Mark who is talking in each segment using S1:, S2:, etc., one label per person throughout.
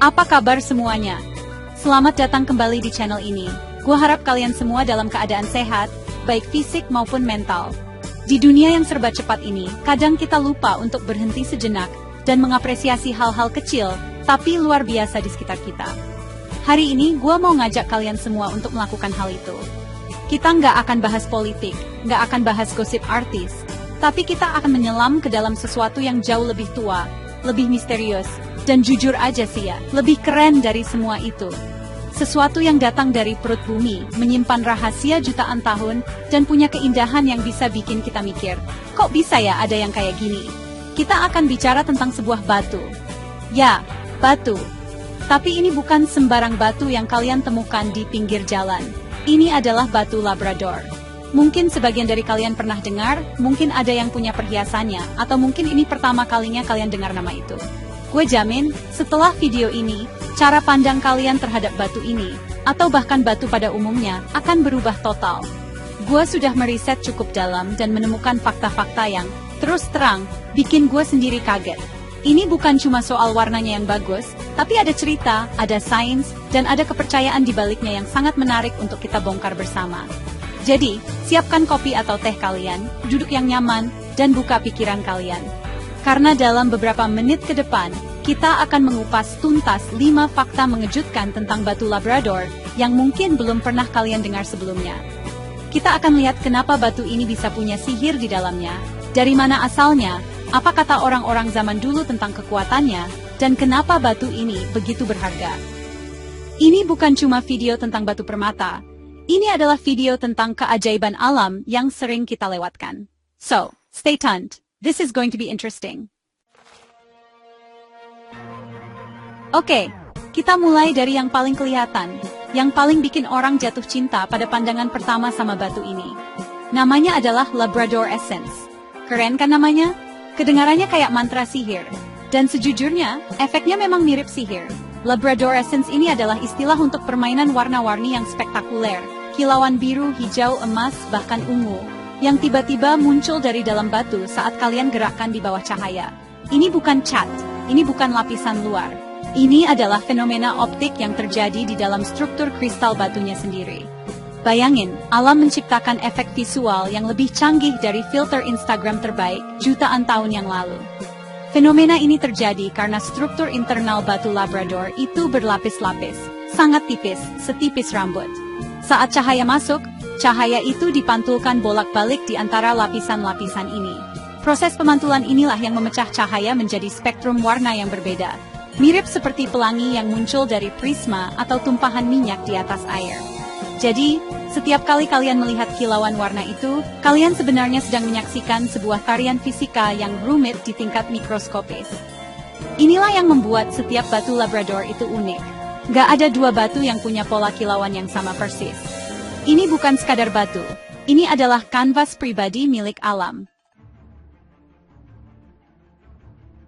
S1: Apa kabar semuanya? Selamat datang kembali di channel ini. Gua harap kalian semua dalam keadaan sehat, baik fisik maupun mental. Di dunia yang serba cepat ini, kadang kita lupa untuk berhenti sejenak dan mengapresiasi hal-hal kecil, tapi luar biasa di sekitar kita. Hari ini, gua mau ngajak kalian semua untuk melakukan hal itu. Kita nggak akan bahas politik, nggak akan bahas gosip artis, tapi kita akan menyelam ke dalam sesuatu yang jauh lebih tua, lebih misterius, dan jujur aja sih ya, lebih keren dari semua itu. Sesuatu yang datang dari perut bumi, menyimpan rahasia jutaan tahun, dan punya keindahan yang bisa bikin kita mikir, kok bisa ya ada yang kayak gini? Kita akan bicara tentang sebuah batu. Ya, batu. Tapi ini bukan sembarang batu yang kalian temukan di pinggir jalan. Ini adalah batu Labrador. Mungkin sebagian dari kalian pernah dengar, mungkin ada yang punya perhiasannya, atau mungkin ini pertama kalinya kalian dengar nama itu. Gue jamin, setelah video ini, cara pandang kalian terhadap batu ini, atau bahkan batu pada umumnya, akan berubah total. Gue sudah meriset cukup dalam dan menemukan fakta-fakta yang, terus terang, bikin gue sendiri kaget. Ini bukan cuma soal warnanya yang bagus, tapi ada cerita, ada sains, dan ada kepercayaan di baliknya yang sangat menarik untuk kita bongkar bersama. Jadi, siapkan kopi atau teh kalian, duduk yang nyaman, dan buka pikiran kalian. Karena dalam beberapa menit ke depan, kita akan mengupas tuntas 5 fakta mengejutkan tentang batu Labrador yang mungkin belum pernah kalian dengar sebelumnya. Kita akan lihat kenapa batu ini bisa punya sihir di dalamnya, dari mana asalnya, apa kata orang-orang zaman dulu tentang kekuatannya, dan kenapa batu ini begitu berharga. Ini bukan cuma video tentang batu permata, ini adalah video tentang keajaiban alam yang sering kita lewatkan. So, stay tuned. This is going to be interesting. Oke, kita mulai dari yang paling kelihatan, yang paling bikin orang jatuh cinta pada pandangan pertama sama batu ini. Namanya adalah Labrador Essence. Keren kan namanya? Kedengarannya kayak mantra sihir. Dan sejujurnya, efeknya memang mirip sihir. Labrador Essence ini adalah istilah untuk permainan warna-warni yang spektakuler, kilauan biru, hijau, emas, bahkan ungu, yang tiba-tiba muncul dari dalam batu saat kalian gerakkan di bawah cahaya. Ini bukan cat, ini bukan lapisan luar. Ini adalah fenomena optik yang terjadi di dalam struktur kristal batunya sendiri. Bayangin, alam menciptakan efek visual yang lebih canggih dari filter Instagram terbaik jutaan tahun yang lalu. Fenomena ini terjadi karena struktur internal batu Labrador itu berlapis-lapis, sangat tipis, setipis rambut. Saat cahaya masuk, cahaya itu dipantulkan bolak-balik di antara lapisan-lapisan ini. Proses pemantulan inilah yang memecah cahaya menjadi spektrum warna yang berbeda. Mirip seperti pelangi yang muncul dari prisma atau tumpahan minyak di atas air. Jadi, setiap kali kalian melihat kilauan warna itu, kalian sebenarnya sedang menyaksikan sebuah tarian fisika yang rumit di tingkat mikroskopis. Inilah yang membuat setiap batu Labrador itu unik. Gak ada dua batu yang punya pola kilauan yang sama persis. Ini bukan sekadar batu, ini adalah kanvas pribadi milik alam.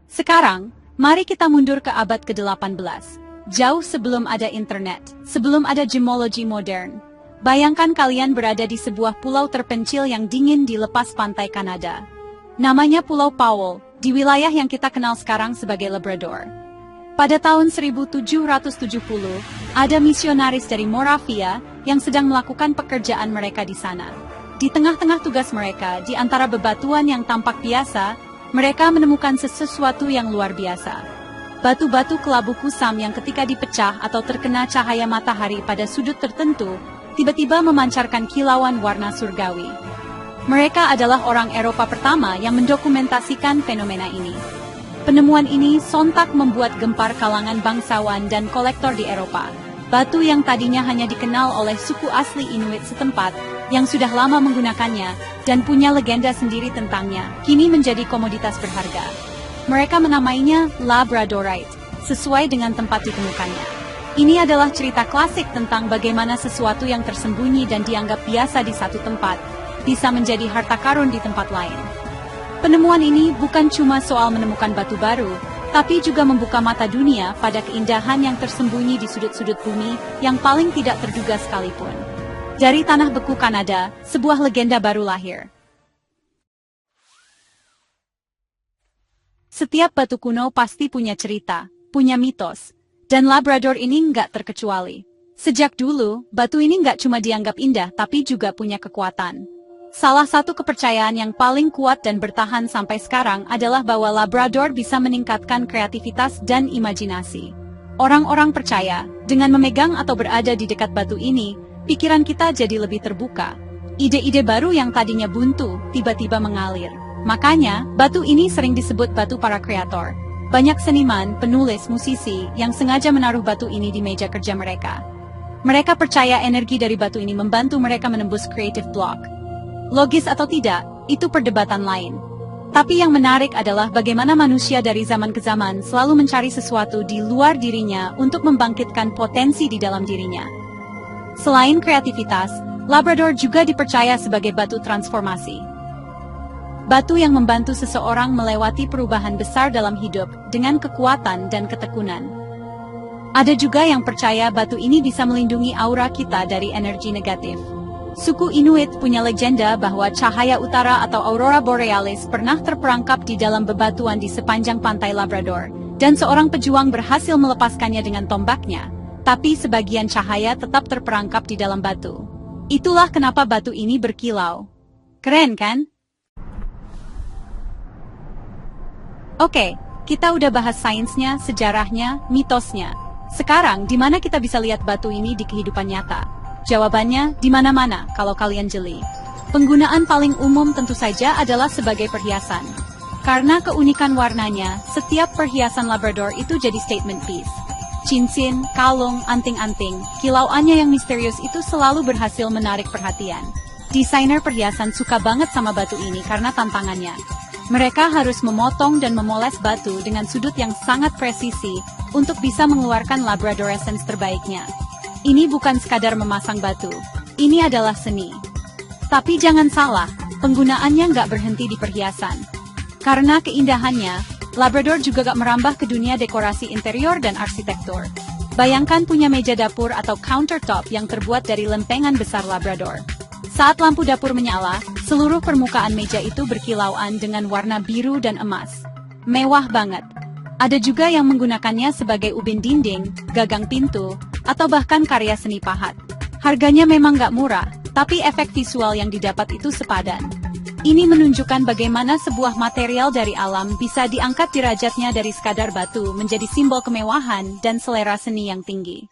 S1: Sekarang, mari kita mundur ke abad ke-18, jauh sebelum ada internet, sebelum ada gemologi modern. Bayangkan kalian berada di sebuah pulau terpencil yang dingin di lepas pantai Kanada. Namanya Pulau Powell, di wilayah yang kita kenal sekarang sebagai Labrador. Pada tahun 1770, ada misionaris dari Moravia yang sedang melakukan pekerjaan mereka di sana. Di tengah-tengah tugas mereka, di antara bebatuan yang tampak biasa, mereka menemukan sesuatu yang luar biasa. Batu-batu kelabu kusam yang ketika dipecah atau terkena cahaya matahari pada sudut tertentu, tiba-tiba memancarkan kilauan warna surgawi. Mereka adalah orang Eropa pertama yang mendokumentasikan fenomena ini. Penemuan ini sontak membuat gempar kalangan bangsawan dan kolektor di Eropa. Batu yang tadinya hanya dikenal oleh suku asli Inuit setempat, yang sudah lama menggunakannya, dan punya legenda sendiri tentangnya, kini menjadi komoditas berharga. Mereka menamainya Labradorite, sesuai dengan tempat ditemukannya. Ini adalah cerita klasik tentang bagaimana sesuatu yang tersembunyi dan dianggap biasa di satu tempat, bisa menjadi harta karun di tempat lain. Penemuan ini bukan cuma soal menemukan batu baru, tapi juga membuka mata dunia pada keindahan yang tersembunyi di sudut-sudut bumi yang paling tidak terduga sekalipun. Dari tanah beku Kanada, sebuah legenda baru lahir. Setiap batu kuno pasti punya cerita, punya mitos, Dan Labrador ini nggak terkecuali. Sejak dulu, batu ini nggak cuma dianggap indah tapi juga punya kekuatan. Salah satu kepercayaan yang paling kuat dan bertahan sampai sekarang adalah bahwa Labrador bisa meningkatkan kreativitas dan imajinasi. Orang-orang percaya, dengan memegang atau berada di dekat batu ini, pikiran kita jadi lebih terbuka. Ide-ide baru yang tadinya buntu, tiba-tiba mengalir. Makanya, batu ini sering disebut batu para kreator. Banyak seniman, penulis, musisi yang sengaja menaruh batu ini di meja kerja mereka. Mereka percaya energi dari batu ini membantu mereka menembus creative block. Logis atau tidak, itu perdebatan lain. Tapi yang menarik adalah bagaimana manusia dari zaman ke zaman selalu mencari sesuatu di luar dirinya untuk membangkitkan potensi di dalam dirinya. Selain kreativitas, Labrador juga dipercaya sebagai batu transformasi. Batu yang membantu seseorang melewati perubahan besar dalam hidup dengan kekuatan dan ketekunan. Ada juga yang percaya batu ini bisa melindungi aura kita dari energi negatif. Suku Inuit punya legenda bahwa cahaya utara atau aurora borealis pernah terperangkap di dalam bebatuan di sepanjang pantai Labrador, dan seorang pejuang berhasil melepaskannya dengan tombaknya, tapi sebagian cahaya tetap terperangkap di dalam batu. Itulah kenapa batu ini berkilau. Keren kan? Oke, kita udah bahas sainsnya, sejarahnya, mitosnya. Sekarang, di mana kita bisa lihat batu ini di kehidupan nyata? Jawabannya, di mana-mana kalau kalian jeli. Penggunaan paling umum tentu saja adalah sebagai perhiasan. Karena keunikan warnanya, setiap perhiasan Labrador itu jadi statement piece. Cincin, kalung, anting-anting, kilauannya yang misterius itu selalu berhasil menarik perhatian. Desainer perhiasan suka banget sama batu ini karena tantangannya. Mereka harus memotong dan memoles batu dengan sudut yang sangat presisi untuk bisa mengeluarkan Labrador essence terbaiknya. Ini bukan sekadar memasang batu, ini adalah seni. Tapi jangan salah, penggunaannya nggak berhenti di perhiasan. Karena keindahannya, Labrador juga gak merambah ke dunia dekorasi interior dan arsitektur. Bayangkan punya meja dapur atau countertop yang terbuat dari lempengan besar Labrador. Saat lampu dapur menyala, seluruh permukaan meja itu berkilauan dengan warna biru dan emas. Mewah banget. Ada juga yang menggunakannya sebagai ubin dinding, gagang pintu, atau bahkan karya seni pahat. Harganya memang gak murah, tapi efek visual yang didapat itu sepadan. Ini menunjukkan bagaimana sebuah material dari alam bisa diangkat derajatnya dari sekadar batu menjadi simbol kemewahan dan selera seni yang tinggi.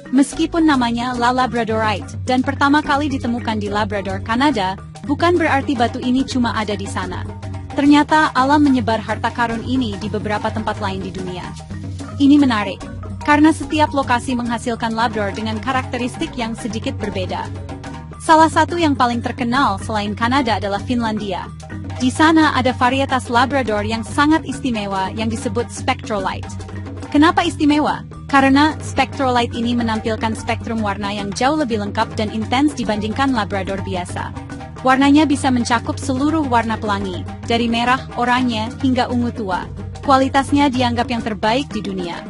S1: Meskipun namanya La Labradorite dan pertama kali ditemukan di Labrador, Kanada, bukan berarti batu ini cuma ada di sana. Ternyata alam menyebar harta karun ini di beberapa tempat lain di dunia. Ini menarik, karena setiap lokasi menghasilkan Labrador dengan karakteristik yang sedikit berbeda. Salah satu yang paling terkenal selain Kanada adalah Finlandia. Di sana ada varietas Labrador yang sangat istimewa yang disebut Spectrolite. Kenapa istimewa? Karena Spectrolite ini menampilkan spektrum warna yang jauh lebih lengkap dan intens dibandingkan Labrador biasa. Warnanya bisa mencakup seluruh warna pelangi, dari merah, oranye, hingga ungu tua. Kualitasnya dianggap yang terbaik di dunia.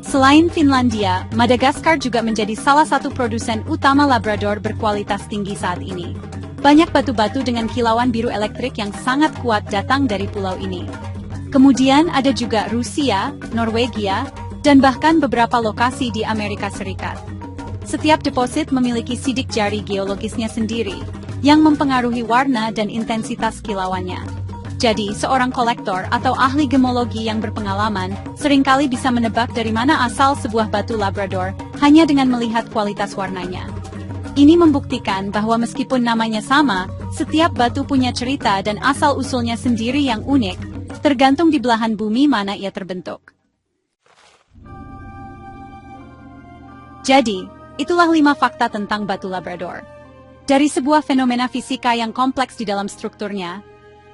S1: Selain Finlandia, Madagaskar juga menjadi salah satu produsen utama Labrador berkualitas tinggi saat ini. Banyak batu-batu dengan kilauan biru elektrik yang sangat kuat datang dari pulau ini. Kemudian ada juga Rusia, Norwegia, dan bahkan beberapa lokasi di Amerika Serikat. Setiap deposit memiliki sidik jari geologisnya sendiri, yang mempengaruhi warna dan intensitas kilauannya. Jadi, seorang kolektor atau ahli gemologi yang berpengalaman seringkali bisa menebak dari mana asal sebuah batu Labrador hanya dengan melihat kualitas warnanya. Ini membuktikan bahwa meskipun namanya sama, setiap batu punya cerita dan asal-usulnya sendiri yang unik, tergantung di belahan bumi mana ia terbentuk. Jadi, itulah 5 fakta tentang batu Labrador. Dari sebuah fenomena fisika yang kompleks di dalam strukturnya,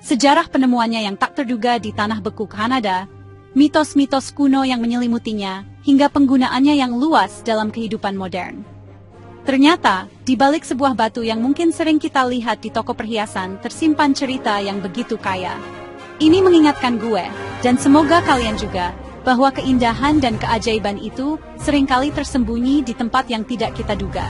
S1: sejarah penemuannya yang tak terduga di tanah beku Kanada, mitos-mitos kuno yang menyelimutinya, hingga penggunaannya yang luas dalam kehidupan modern. Ternyata, di balik sebuah batu yang mungkin sering kita lihat di toko perhiasan, tersimpan cerita yang begitu kaya. Ini mengingatkan gue, dan semoga kalian juga, bahwa keindahan dan keajaiban itu seringkali tersembunyi di tempat yang tidak kita duga.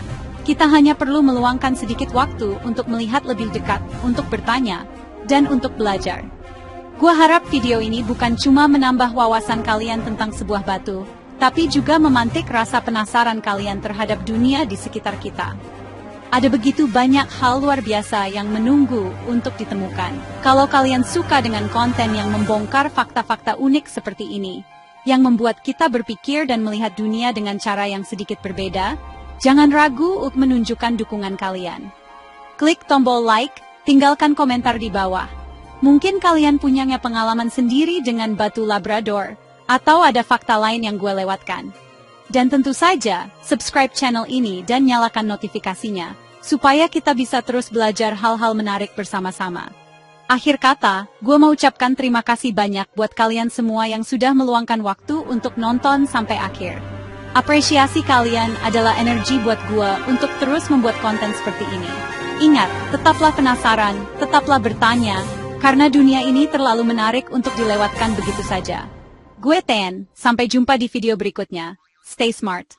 S1: Kita hanya perlu meluangkan sedikit waktu untuk melihat lebih dekat, untuk bertanya, dan untuk belajar. Gua harap video ini bukan cuma menambah wawasan kalian tentang sebuah batu, tapi juga memantik rasa penasaran kalian terhadap dunia di sekitar kita. Ada begitu banyak hal luar biasa yang menunggu untuk ditemukan. Kalau kalian suka dengan konten yang membongkar fakta-fakta unik seperti ini, yang membuat kita berpikir dan melihat dunia dengan cara yang sedikit berbeda, jangan ragu untuk menunjukkan dukungan kalian. Klik tombol like, tinggalkan komentar di bawah. Mungkin kalian punya pengalaman sendiri dengan batu Labrador, atau ada fakta lain yang gue lewatkan. Dan tentu saja, subscribe channel ini dan nyalakan notifikasinya, supaya kita bisa terus belajar hal-hal menarik bersama-sama. Akhir kata, gue mau ucapkan terima kasih banyak buat kalian semua yang sudah meluangkan waktu untuk nonton sampai akhir. Apresiasi kalian adalah energi buat gue untuk terus membuat konten seperti ini. Ingat, tetaplah penasaran, tetaplah bertanya, karena dunia ini terlalu menarik untuk dilewatkan begitu saja. Gue Ten, sampai jumpa di video berikutnya. Stay smart.